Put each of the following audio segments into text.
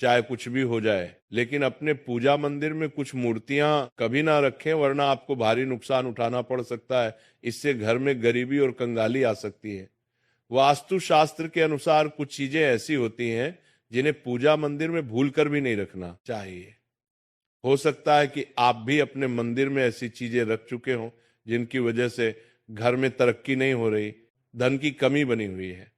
चाहे कुछ भी हो जाए, लेकिन अपने पूजा मंदिर में कुछ मूर्तियां कभी ना रखें, वरना आपको भारी नुकसान उठाना पड़ सकता है। इससे घर में गरीबी और कंगाली आ सकती है। वास्तु शास्त्र के अनुसार कुछ चीजें ऐसी होती हैं जिन्हें पूजा मंदिर में भूल कर भी नहीं रखना चाहिए। हो सकता है कि आप भी अपने मंदिर में ऐसी चीजें रख चुके हों जिनकी वजह से घर में तरक्की नहीं हो रही, धन की कमी बनी हुई है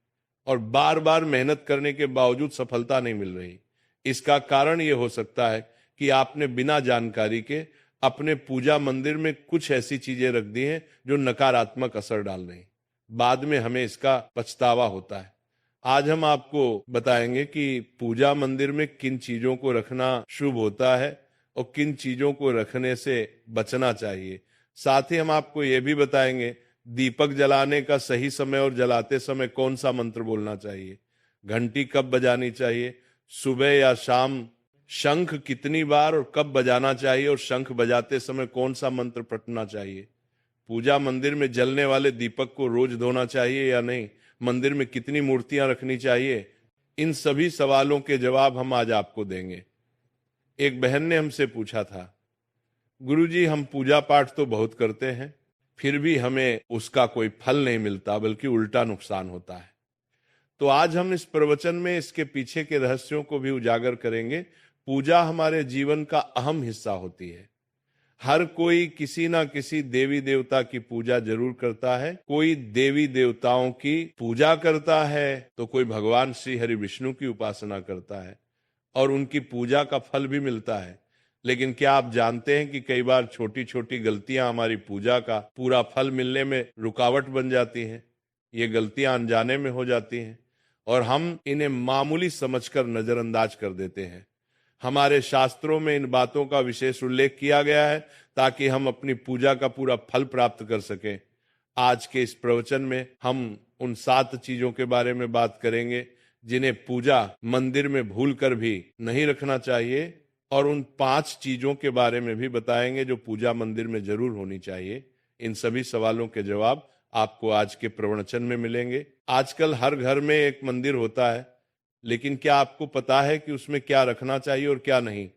और बार बार मेहनत करने के बावजूद सफलता नहीं मिल रही। इसका कारण यह हो सकता है कि आपने बिना जानकारी के अपने पूजा मंदिर में कुछ ऐसी चीजें रख दी हैं जो नकारात्मक असर डाल रही। बाद में हमें इसका पछतावा होता है। आज हम आपको बताएंगे कि पूजा मंदिर में किन चीजों को रखना शुभ होता है और किन चीजों को रखने से बचना चाहिए। साथ ही हम आपको यह भी बताएंगे दीपक जलाने का सही समय और जलाते समय कौन सा मंत्र बोलना चाहिए, घंटी कब बजानी चाहिए, सुबह या शाम, शंख कितनी बार और कब बजाना चाहिए और शंख बजाते समय कौन सा मंत्र पढ़ना चाहिए, पूजा मंदिर में जलने वाले दीपक को रोज धोना चाहिए या नहीं, मंदिर में कितनी मूर्तियां रखनी चाहिए। इन सभी सवालों के जवाब हम आज आपको देंगे। एक बहन ने हमसे पूछा था, गुरुजी हम पूजा पाठ तो बहुत करते हैं, फिर भी हमें उसका कोई फल नहीं मिलता, बल्कि उल्टा नुकसान होता है। तो आज हम इस प्रवचन में इसके पीछे के रहस्यों को भी उजागर करेंगे। पूजा हमारे जीवन का अहम हिस्सा होती है। हर कोई किसी ना किसी देवी देवता की पूजा जरूर करता है। कोई देवी देवताओं की पूजा करता है तो कोई भगवान श्री हरि विष्णु की उपासना करता है और उनकी पूजा का फल भी मिलता है। लेकिन क्या आप जानते हैं कि कई बार छोटी छोटी गलतियां हमारी पूजा का पूरा फल मिलने में रुकावट बन जाती हैं। ये गलतियां अनजाने में हो जाती हैं और हम इन्हें मामूली समझकर नजरअंदाज कर देते हैं। हमारे शास्त्रों में इन बातों का विशेष उल्लेख किया गया है ताकि हम अपनी पूजा का पूरा फल प्राप्त कर सकें। आज के इस प्रवचन में हम उन 7 चीजों के बारे में बात करेंगे जिन्हें पूजा मंदिर में भूल कर भी नहीं रखना चाहिए, और उन 5 चीजों के बारे में भी बताएंगे जो पूजा मंदिर में जरूर होनी चाहिए। इन सभी सवालों के जवाब आपको आज के प्रवचन में मिलेंगे। आजकल हर घर में एक मंदिर होता है, लेकिन क्या आपको पता है कि उसमें क्या रखना चाहिए और क्या नहीं?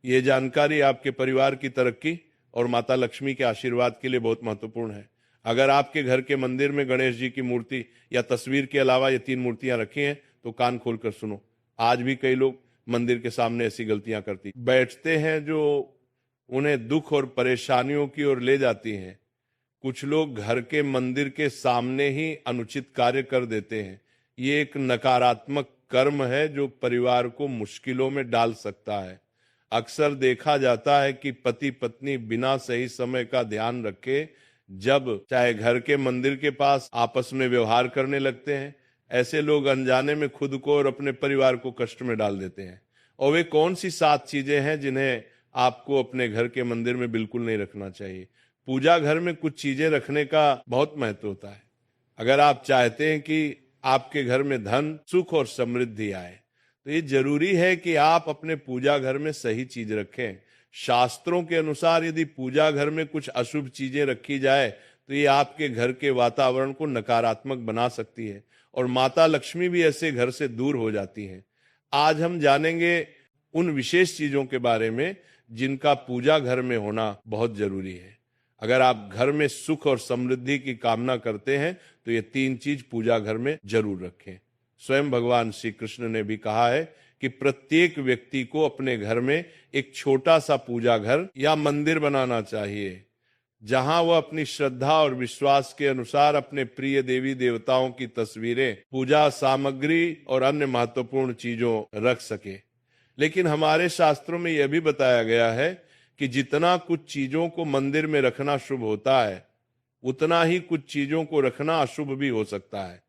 ये जानकारी आपके परिवार की तरक्की और माता लक्ष्मी के आशीर्वाद के लिए बहुत महत्वपूर्ण है। अगर आपके घर के मंदिर में गणेश जी की मूर्ति या तस्वीर के अलावा ये 3 मूर्तियां रखी हैं तो कान खोलकर सुनो। आज भी कई लोग मंदिर के सामने ऐसी गलतियां करती बैठते हैं जो उन्हें दुख और परेशानियों की ओर ले जाती हैं। कुछ लोग घर के मंदिर के सामने ही अनुचित कार्य कर देते हैं। ये एक नकारात्मक कर्म है जो परिवार को मुश्किलों में डाल सकता है। अक्सर देखा जाता है कि पति पत्नी बिना सही समय का ध्यान रखे जब चाहे घर के मंदिर के पास आपस में व्यवहार करने लगते हैं। ऐसे लोग अनजाने में खुद को और अपने परिवार को कष्ट में डाल देते हैं। और वे कौन सी 7 चीजें हैं जिन्हें आपको अपने घर के मंदिर में बिल्कुल नहीं रखना चाहिए? पूजा घर में कुछ चीजें रखने का बहुत महत्व होता है। अगर आप चाहते हैं कि आपके घर में धन, सुख और समृद्धि आए तो ये जरूरी है कि आप अपने पूजा घर में सही चीज रखें। शास्त्रों के अनुसार यदि पूजा घर में कुछ अशुभ चीजें रखी जाए तो ये आपके घर के वातावरण को नकारात्मक बना सकती है और माता लक्ष्मी भी ऐसे घर से दूर हो जाती हैं। आज हम जानेंगे उन विशेष चीजों के बारे में जिनका पूजा घर में होना बहुत जरूरी है। अगर आप घर में सुख और समृद्धि की कामना करते हैं तो ये 3 चीज पूजा घर में जरूर रखें। स्वयं भगवान श्री कृष्ण ने भी कहा है कि प्रत्येक व्यक्ति को अपने घर में एक छोटा सा पूजा घर या मंदिर बनाना चाहिए जहां वह अपनी श्रद्धा और विश्वास के अनुसार अपने प्रिय देवी देवताओं की तस्वीरें, पूजा सामग्री और अन्य महत्वपूर्ण चीजों रख सके। लेकिन हमारे शास्त्रों में यह भी बताया गया है कि जितना कुछ चीजों को मंदिर में रखना शुभ होता है उतना ही कुछ चीजों को रखना अशुभ भी हो सकता है।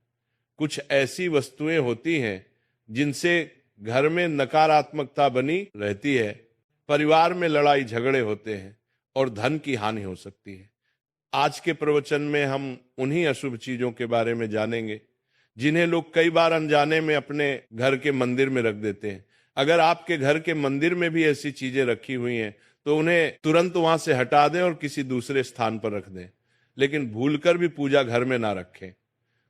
कुछ ऐसी वस्तुएं होती हैं जिनसे घर में नकारात्मकता बनी रहती है, परिवार में लड़ाई झगड़े होते हैं और धन की हानि हो सकती है। आज के प्रवचन में हम उन्हीं अशुभ चीजों के बारे में जानेंगे जिन्हें लोग कई बार अनजाने में अपने घर के मंदिर में रख देते हैं। अगर आपके घर के मंदिर में भी ऐसी चीजें रखी हुई हैं तो उन्हें तुरंत वहां से हटा दें और किसी दूसरे स्थान पर रख दें, लेकिन भूलकर भी पूजा घर में ना रखें।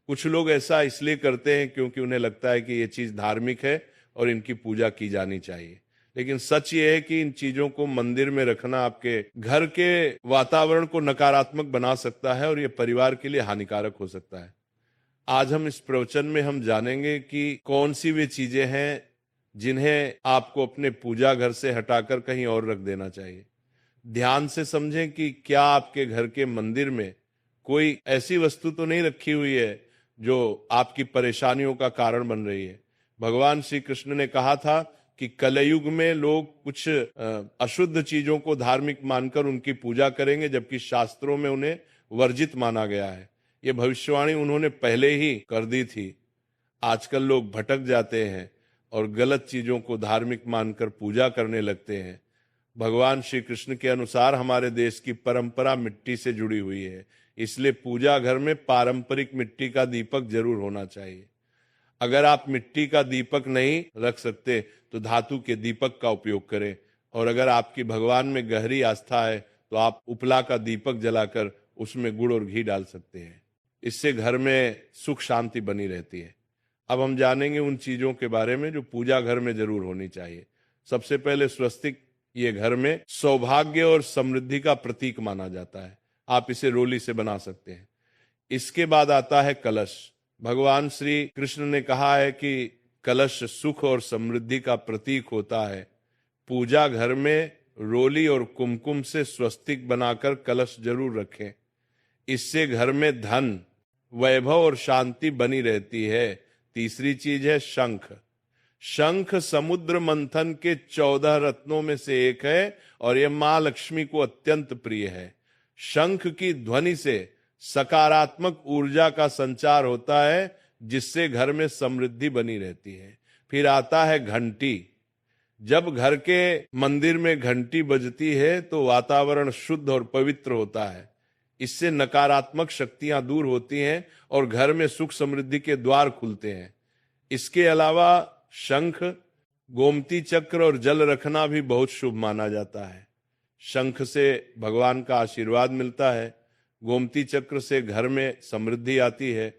कुछ लोग ऐसा इसलिए करते हैं क्योंकि उन्हें लगता है कि ये चीज धार्मिक है और इनकी पूजा की जानी चाहिए। लेकिन सच ये है कि इन चीजों को मंदिर में रखना आपके घर के वातावरण को नकारात्मक बना सकता है और ये परिवार के लिए हानिकारक हो सकता है। आज हम इस प्रवचन में हम जानेंगे कि कौन सी वे चीजें हैं जिन्हें आपको अपने पूजा घर से हटाकर कहीं और रख देना चाहिए। ध्यान से समझें कि क्या आपके घर के मंदिर में कोई ऐसी वस्तु तो नहीं रखी हुई है जो आपकी परेशानियों का कारण बन रही है। भगवान श्री कृष्ण ने कहा था कि कलयुग में लोग कुछ अशुद्ध चीजों को धार्मिक मानकर उनकी पूजा करेंगे, जबकि शास्त्रों में उन्हें वर्जित माना गया है। ये भविष्यवाणी उन्होंने पहले ही कर दी थी। आजकल लोग भटक जाते हैं और गलत चीजों को धार्मिक मानकर पूजा करने लगते हैं। भगवान श्री कृष्ण के अनुसार हमारे देश की परंपरा मिट्टी से जुड़ी हुई है, इसलिए पूजा घर में पारंपरिक मिट्टी का दीपक जरूर होना चाहिए। अगर आप मिट्टी का दीपक नहीं रख सकते तो धातु के दीपक का उपयोग करें, और अगर आपकी भगवान में गहरी आस्था है तो आप उपला का दीपक जलाकर उसमें गुड़ और घी डाल सकते हैं। इससे घर में सुख शांति बनी रहती है। अब हम जानेंगे उन चीजों के बारे में जो पूजा घर में जरूर होनी चाहिए। सबसे पहले स्वस्तिक, ये घर में सौभाग्य और समृद्धि का प्रतीक माना जाता है। आप इसे रोली से बना सकते हैं। इसके बाद आता है कलश। भगवान श्री कृष्ण ने कहा है कि कलश सुख और समृद्धि का प्रतीक होता है। पूजा घर में रोली और कुमकुम से स्वस्तिक बनाकर कलश जरूर रखें। इससे घर में धन, वैभव और शांति बनी रहती है। तीसरी चीज है शंख। शंख समुद्र मंथन के 14 रत्नों में से एक है और यह मां लक्ष्मी को अत्यंत प्रिय है। शंख की ध्वनि से सकारात्मक ऊर्जा का संचार होता है, जिससे घर में समृद्धि बनी रहती है। फिर आता है घंटी। जब घर के मंदिर में घंटी बजती है तो वातावरण शुद्ध और पवित्र होता है। इससे नकारात्मक शक्तियां दूर होती हैं और घर में सुख समृद्धि के द्वार खुलते हैं। इसके अलावा शंख, गोमती चक्र और जल रखना भी बहुत शुभ माना जाता है। शंख से भगवान का आशीर्वाद मिलता है, गोमती चक्र से घर में समृद्धि आती है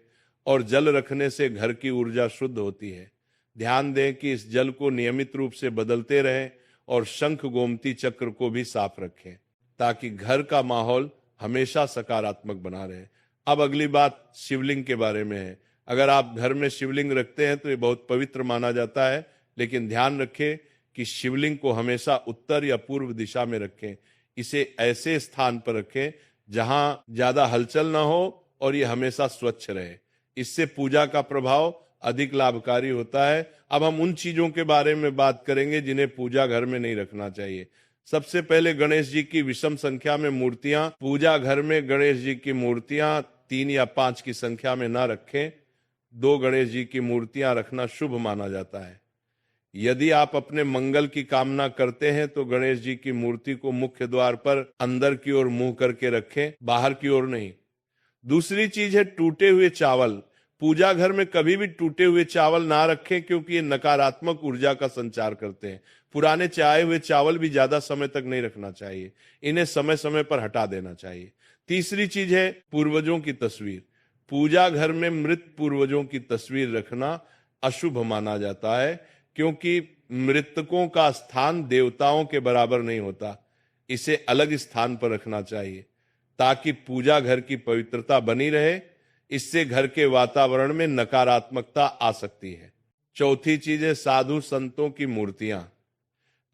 और जल रखने से घर की ऊर्जा शुद्ध होती है। ध्यान दें कि इस जल को नियमित रूप से बदलते रहें और शंख गोमती चक्र को भी साफ रखें ताकि घर का माहौल हमेशा सकारात्मक बना रहे। अब अगली बात शिवलिंग के बारे में है। अगर आप घर में शिवलिंग रखते हैं तो ये बहुत पवित्र माना जाता है, लेकिन ध्यान रखें कि शिवलिंग को हमेशा उत्तर या पूर्व दिशा में रखें। इसे ऐसे स्थान पर रखें जहां ज्यादा हलचल ना हो और ये हमेशा स्वच्छ रहे। इससे पूजा का प्रभाव अधिक लाभकारी होता है। अब हम उन चीजों के बारे में बात करेंगे जिन्हें पूजा घर में नहीं रखना चाहिए। सबसे पहले गणेश जी की विषम संख्या में मूर्तियां। पूजा घर में गणेश जी की मूर्तियां 3 या 5 की संख्या में ना रखें। 2 गणेश जी की मूर्तियां रखना शुभ माना जाता है। यदि आप अपने मंगल की कामना करते हैं तो गणेश जी की मूर्ति को मुख्य द्वार पर अंदर की ओर मुंह करके रखें, बाहर की ओर नहीं। दूसरी चीज है टूटे हुए चावल। पूजा घर में कभी भी टूटे हुए चावल ना रखें, क्योंकि ये नकारात्मक ऊर्जा का संचार करते हैं। पुराने चाहे हुए चावल भी ज्यादा समय तक नहीं रखना चाहिए, इन्हें समय समय पर हटा देना चाहिए। तीसरी चीज है पूर्वजों की तस्वीर। पूजा घर में मृत पूर्वजों की तस्वीर रखना अशुभ माना जाता है, क्योंकि मृतकों का स्थान देवताओं के बराबर नहीं होता। इसे अलग स्थान पर रखना चाहिए ताकि पूजा घर की पवित्रता बनी रहे। इससे घर के वातावरण में नकारात्मकता आ सकती है। चौथी चीज है साधु संतों की मूर्तियां।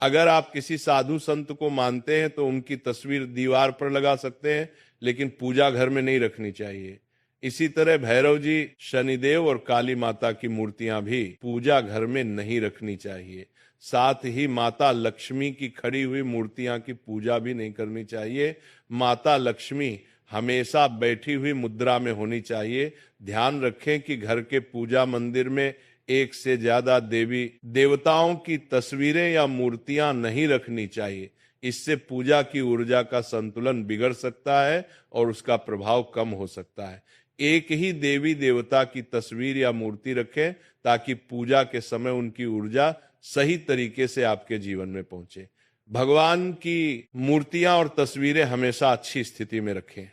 अगर आप किसी साधु संत को मानते हैं तो उनकी तस्वीर दीवार पर लगा सकते हैं, लेकिन पूजा घर में नहीं रखनी चाहिए। इसी तरह भैरव जी, शनिदेव और काली माता की मूर्तियां भी पूजा घर में नहीं रखनी चाहिए। साथ ही माता लक्ष्मी की खड़ी हुई मूर्तियां की पूजा भी नहीं करनी चाहिए। माता लक्ष्मी हमेशा बैठी हुई मुद्रा में होनी चाहिए। ध्यान रखें कि घर के पूजा मंदिर में एक से ज्यादा देवी देवताओं की तस्वीरें या मूर्तियां नहीं रखनी चाहिए। इससे पूजा की ऊर्जा का संतुलन बिगड़ सकता है और उसका प्रभाव कम हो सकता है। एक ही देवी देवता की तस्वीर या मूर्ति रखें ताकि पूजा के समय उनकी ऊर्जा सही तरीके से आपके जीवन में पहुंचे। भगवान की मूर्तियां और तस्वीरें हमेशा अच्छी स्थिति में रखें।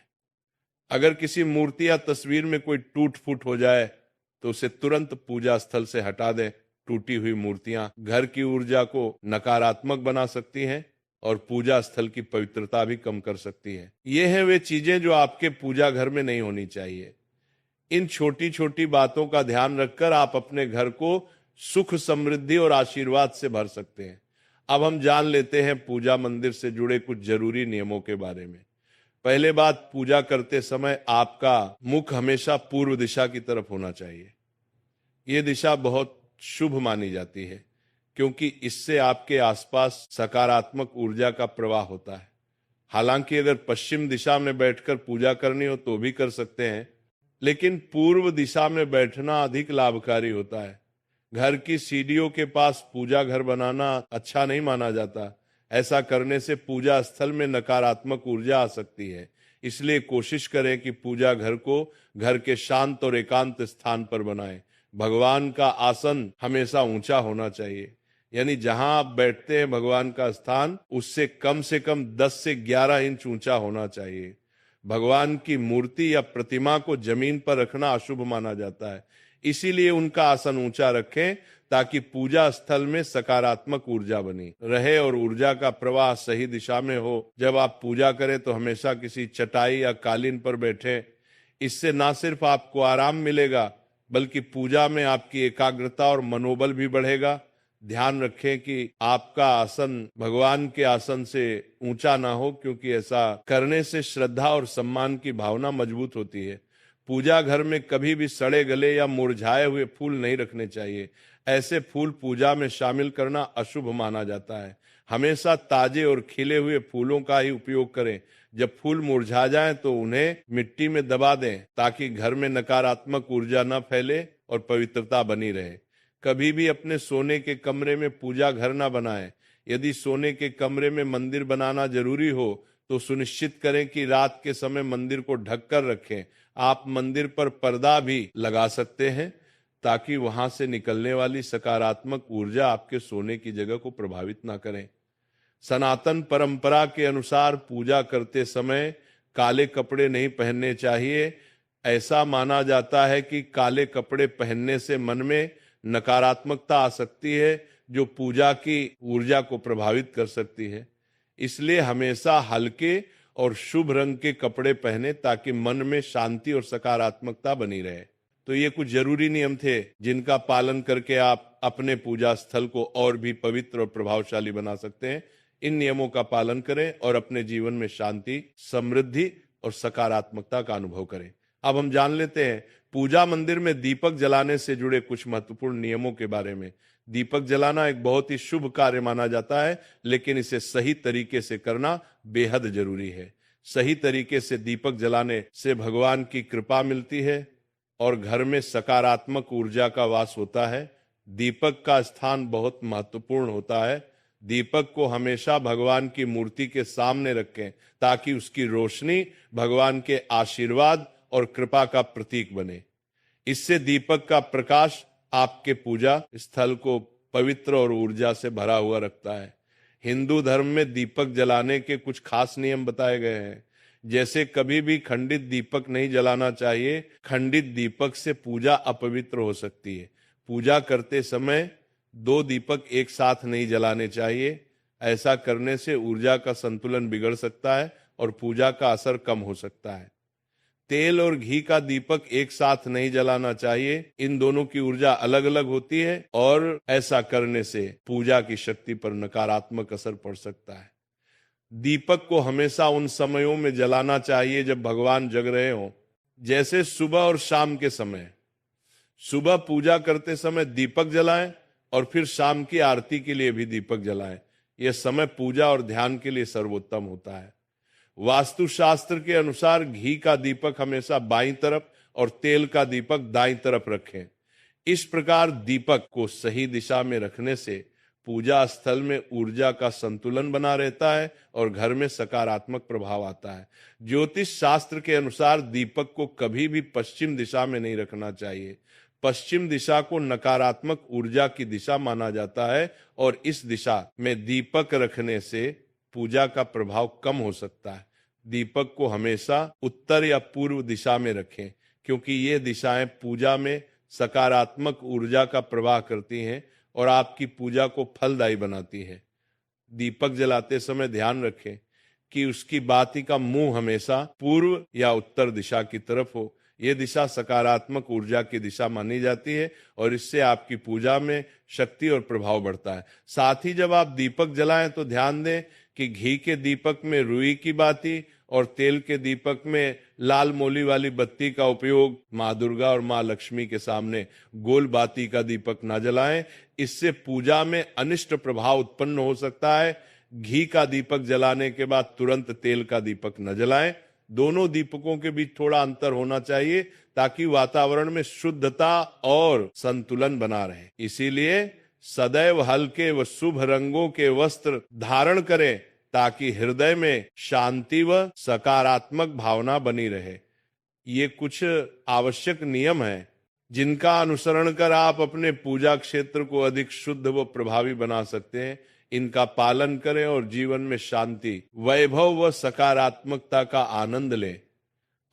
अगर किसी मूर्ति या तस्वीर में कोई टूट फूट हो जाए तो उसे तुरंत पूजा स्थल से हटा दें। टूटी हुई मूर्तियां घर की ऊर्जा को नकारात्मक बना सकती हैं और पूजा स्थल की पवित्रता भी कम कर सकती है। ये हैं वे चीजें जो आपके पूजा घर में नहीं होनी चाहिए। इन छोटी छोटी बातों का ध्यान रखकर आप अपने घर को सुख, समृद्धि और आशीर्वाद से भर सकते हैं। अब हम जान लेते हैं पूजा मंदिर से जुड़े कुछ जरूरी नियमों के बारे में। पहले बात, पूजा करते समय आपका मुख हमेशा पूर्व दिशा की तरफ होना चाहिए। ये दिशा बहुत शुभ मानी जाती है क्योंकि इससे आपके आसपास सकारात्मक ऊर्जा का प्रवाह होता है। हालांकि अगर पश्चिम दिशा में बैठकर पूजा करनी हो तो भी कर सकते हैं, लेकिन पूर्व दिशा में बैठना अधिक लाभकारी होता है। घर की सीढ़ियों के पास पूजा घर बनाना अच्छा नहीं माना जाता। ऐसा करने से पूजा स्थल में नकारात्मक ऊर्जा आ सकती है। इसलिए कोशिश करें कि पूजा घर को घर के शांत और एकांत स्थान पर बनाएं। भगवान का आसन हमेशा ऊंचा होना चाहिए, यानी जहां आप बैठते हैं भगवान का स्थान उससे कम से कम 10 से 11 इंच ऊंचा होना चाहिए। भगवान की मूर्ति या प्रतिमा को जमीन पर रखना अशुभ माना जाता है, इसीलिए उनका आसन ऊंचा रखें ताकि पूजा स्थल में सकारात्मक ऊर्जा बनी रहे और ऊर्जा का प्रवाह सही दिशा में हो। जब आप पूजा करें तो हमेशा किसी चटाई या कालीन पर बैठें। इससे ना सिर्फ आपको आराम मिलेगा बल्कि पूजा में आपकी एकाग्रता और मनोबल भी बढ़ेगा। ध्यान रखें कि आपका आसन भगवान के आसन से ऊंचा ना हो, क्योंकि ऐसा करने से श्रद्धा और सम्मान की भावना मजबूत होती है। पूजा घर में कभी भी सड़े गले या मुरझाए हुए फूल नहीं रखने चाहिए। ऐसे फूल पूजा में शामिल करना अशुभ माना जाता है। हमेशा ताजे और खिले हुए फूलों का ही उपयोग करें। जब फूल मुरझा जाएं तो उन्हें मिट्टी में दबा दें ताकि घर में नकारात्मक ऊर्जा न फैले और पवित्रता बनी रहे। कभी भी अपने सोने के कमरे में पूजा घर न बनाएं। यदि सोने के कमरे में मंदिर बनाना जरूरी हो तो सुनिश्चित करें कि रात के समय मंदिर को ढककर रखें। आप मंदिर पर पर्दा भी लगा सकते हैं ताकि वहां से निकलने वाली सकारात्मक ऊर्जा आपके सोने की जगह को प्रभावित ना करें। सनातन परंपरा के अनुसार पूजा करते समय काले कपड़े नहीं पहनने चाहिए। ऐसा माना जाता है कि काले कपड़े पहनने से मन में नकारात्मकता आ सकती है जो पूजा की ऊर्जा को प्रभावित कर सकती है। इसलिए हमेशा हल्के और शुभ रंग के कपड़े पहने ताकि मन में शांति और सकारात्मकता बनी रहे। तो ये कुछ जरूरी नियम थे जिनका पालन करके आप अपने पूजा स्थल को और भी पवित्र और प्रभावशाली बना सकते हैं। इन नियमों का पालन करें और अपने जीवन में शांति, समृद्धि और सकारात्मकता का अनुभव करें। अब हम जान लेते हैं पूजा मंदिर में दीपक जलाने से जुड़े कुछ महत्वपूर्ण नियमों के बारे में। दीपक जलाना एक बहुत ही शुभ कार्य माना जाता है, लेकिन इसे सही तरीके से करना बेहद जरूरी है। सही तरीके से दीपक जलाने से भगवान की कृपा मिलती है और घर में सकारात्मक ऊर्जा का वास होता है। दीपक का स्थान बहुत महत्वपूर्ण होता है। दीपक को हमेशा भगवान की मूर्ति के सामने रखें ताकि उसकी रोशनी भगवान के आशीर्वाद और कृपा का प्रतीक बने। इससे दीपक का प्रकाश आपके पूजा स्थल को पवित्र और ऊर्जा से भरा हुआ रखता है। हिंदू धर्म में दीपक जलाने के कुछ खास नियम बताए गए हैं, जैसे कभी भी खंडित दीपक नहीं जलाना चाहिए। खंडित दीपक से पूजा अपवित्र हो सकती है। पूजा करते समय 2 दीपक एक साथ नहीं जलाने चाहिए। ऐसा करने से ऊर्जा का संतुलन बिगड़ सकता है और पूजा का असर कम हो सकता है। तेल और घी का दीपक एक साथ नहीं जलाना चाहिए। इन दोनों की ऊर्जा अलग अलग होती है और ऐसा करने से पूजा की शक्ति पर नकारात्मक असर पड़ सकता है। दीपक को हमेशा उन समयों में जलाना चाहिए जब भगवान जग रहे हों, जैसे सुबह और शाम के समय। सुबह पूजा करते समय दीपक जलाएं और फिर शाम की आरती के लिए भी दीपक जलाएं। यह समय पूजा और ध्यान के लिए सर्वोत्तम होता है। वास्तुशास्त्र के अनुसार घी का दीपक हमेशा बाईं तरफ और तेल का दीपक दाईं तरफ रखें। इस प्रकार दीपक को सही दिशा में रखने से पूजा स्थल में ऊर्जा का संतुलन बना रहता है और घर में सकारात्मक प्रभाव आता है। ज्योतिष शास्त्र के अनुसार दीपक को कभी भी पश्चिम दिशा में नहीं रखना चाहिए। पश्चिम दिशा को नकारात्मक ऊर्जा की दिशा माना जाता है और इस दिशा में दीपक रखने से पूजा का प्रभाव कम हो सकता है। दीपक को हमेशा उत्तर या पूर्व दिशा में रखें, क्योंकि ये दिशाएं पूजा में सकारात्मक ऊर्जा का प्रवाह करती हैं और आपकी पूजा को फलदायी बनाती है। दीपक जलाते समय ध्यान रखें कि उसकी बाती का मुंह हमेशा पूर्व या उत्तर दिशा की तरफ हो। यह दिशा सकारात्मक ऊर्जा की दिशा मानी जाती है और इससे आपकी पूजा में शक्ति और प्रभाव बढ़ता है। साथ ही जब आप दीपक जलाएं तो ध्यान दें कि घी के दीपक में रुई की बाती और तेल के दीपक में लाल मोली वाली बत्ती का उपयोग माँ दुर्गा और माँ लक्ष्मी के सामने गोल बाती का दीपक ना जलाएं। इससे पूजा में अनिष्ट प्रभाव उत्पन्न हो सकता है। घी का दीपक जलाने के बाद तुरंत तेल का दीपक न जलाएं। दोनों दीपकों के बीच थोड़ा अंतर होना चाहिए ताकि वातावरण में शुद्धता और संतुलन बना रहे। इसीलिए सदैव हल्के व शुभ रंगों के वस्त्र धारण करें ताकि हृदय में शांति व सकारात्मक भावना बनी रहे। ये कुछ आवश्यक नियम हैं जिनका अनुसरण कर आप अपने पूजा क्षेत्र को अधिक शुद्ध व प्रभावी बना सकते हैं। इनका पालन करें और जीवन में शांति, वैभव व सकारात्मकता का आनंद लें।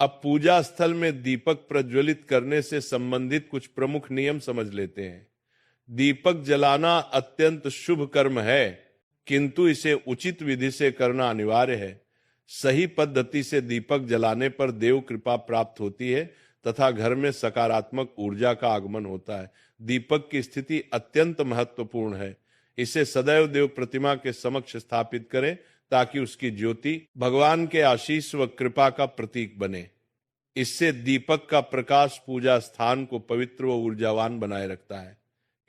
अब पूजा स्थल में दीपक प्रज्वलित करने से संबंधित कुछ प्रमुख नियम समझ लेते हैं। दीपक जलाना अत्यंत शुभ कर्म है, किंतु इसे उचित विधि से करना अनिवार्य है। सही पद्धति से दीपक जलाने पर देव कृपा प्राप्त होती है तथा घर में सकारात्मक ऊर्जा का आगमन होता है। दीपक की स्थिति अत्यंत महत्वपूर्ण है। इसे सदैव देव प्रतिमा के समक्ष स्थापित करें ताकि उसकी ज्योति भगवान के आशीष व कृपा का प्रतीक बने। इससे दीपक का प्रकाश पूजा स्थान को पवित्र व ऊर्जावान बनाए रखता है।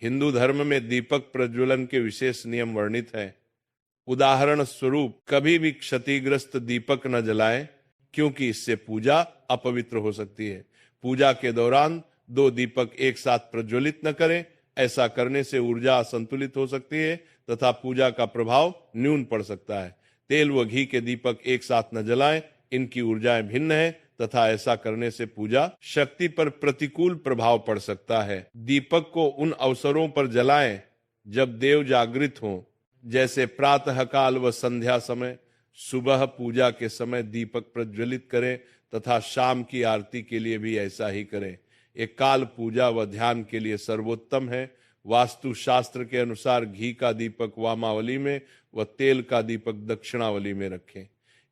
हिंदू धर्म में दीपक प्रज्वलन के विशेष नियम वर्णित हैं। उदाहरण स्वरूप कभी भी क्षतिग्रस्त दीपक न जलाएं, क्योंकि इससे पूजा अपवित्र हो सकती है। पूजा के दौरान 2 दीपक एक साथ प्रज्वलित न करें। ऐसा करने से ऊर्जा असंतुलित हो सकती है तथा पूजा का प्रभाव न्यून पड़ सकता है। तेल व घी के दीपक एक साथ न जलाएं, इनकी ऊर्जाएं भिन्न है तथा ऐसा करने से पूजा शक्ति पर प्रतिकूल प्रभाव पड़ सकता है। दीपक को उन अवसरों पर जलाएं जब देव जागृत हों, जैसे प्रातः काल व संध्या समय। सुबह पूजा के समय दीपक प्रज्वलित करें तथा शाम की आरती के लिए भी ऐसा ही करें। एक काल पूजा व ध्यान के लिए सर्वोत्तम है। वास्तु शास्त्र के अनुसार घी का दीपक वामावली में व तेल का दीपक दक्षिणावली में रखें।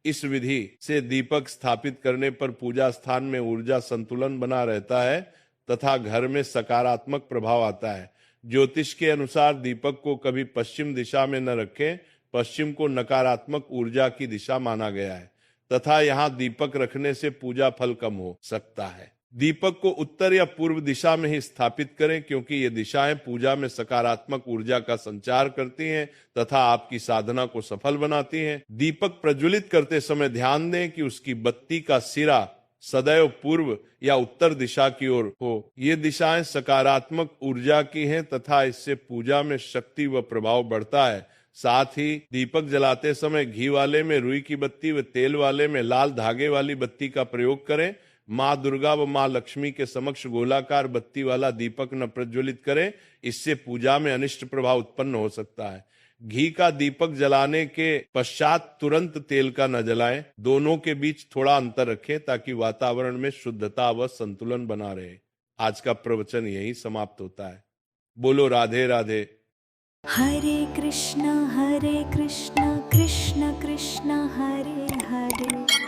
इस विधि से दीपक स्थापित करने पर पूजा स्थान में ऊर्जा संतुलन बना रहता है तथा घर में सकारात्मक प्रभाव आता है। ज्योतिष के अनुसार दीपक को कभी पश्चिम दिशा में न रखें। पश्चिम को नकारात्मक ऊर्जा की दिशा माना गया है तथा यहाँ दीपक रखने से पूजा फल कम हो सकता है। दीपक को उत्तर या पूर्व दिशा में ही स्थापित करें, क्योंकि ये दिशाएं पूजा में सकारात्मक ऊर्जा का संचार करती हैं तथा आपकी साधना को सफल बनाती हैं। दीपक प्रज्वलित करते समय ध्यान दें कि उसकी बत्ती का सिरा सदैव पूर्व या उत्तर दिशा की ओर हो। ये दिशाएं सकारात्मक ऊर्जा की हैं तथा इससे पूजा में शक्ति व प्रभाव बढ़ता है। साथ ही दीपक जलाते समय घी वाले में रुई की बत्ती व तेल वाले में लाल धागे वाली बत्ती का प्रयोग करें। माँ दुर्गा व माँ लक्ष्मी के समक्ष गोलाकार बत्ती वाला दीपक न प्रज्वलित करें, इससे पूजा में अनिष्ट प्रभाव उत्पन्न हो सकता है। घी का दीपक जलाने के पश्चात तुरंत तेल का न जलाएं। दोनों के बीच थोड़ा अंतर रखें ताकि वातावरण में शुद्धता व संतुलन बना रहे। आज का प्रवचन यही समाप्त होता है। बोलो राधे राधे। हरे कृष्णा कृष्ण कृष्ण हरे हरे।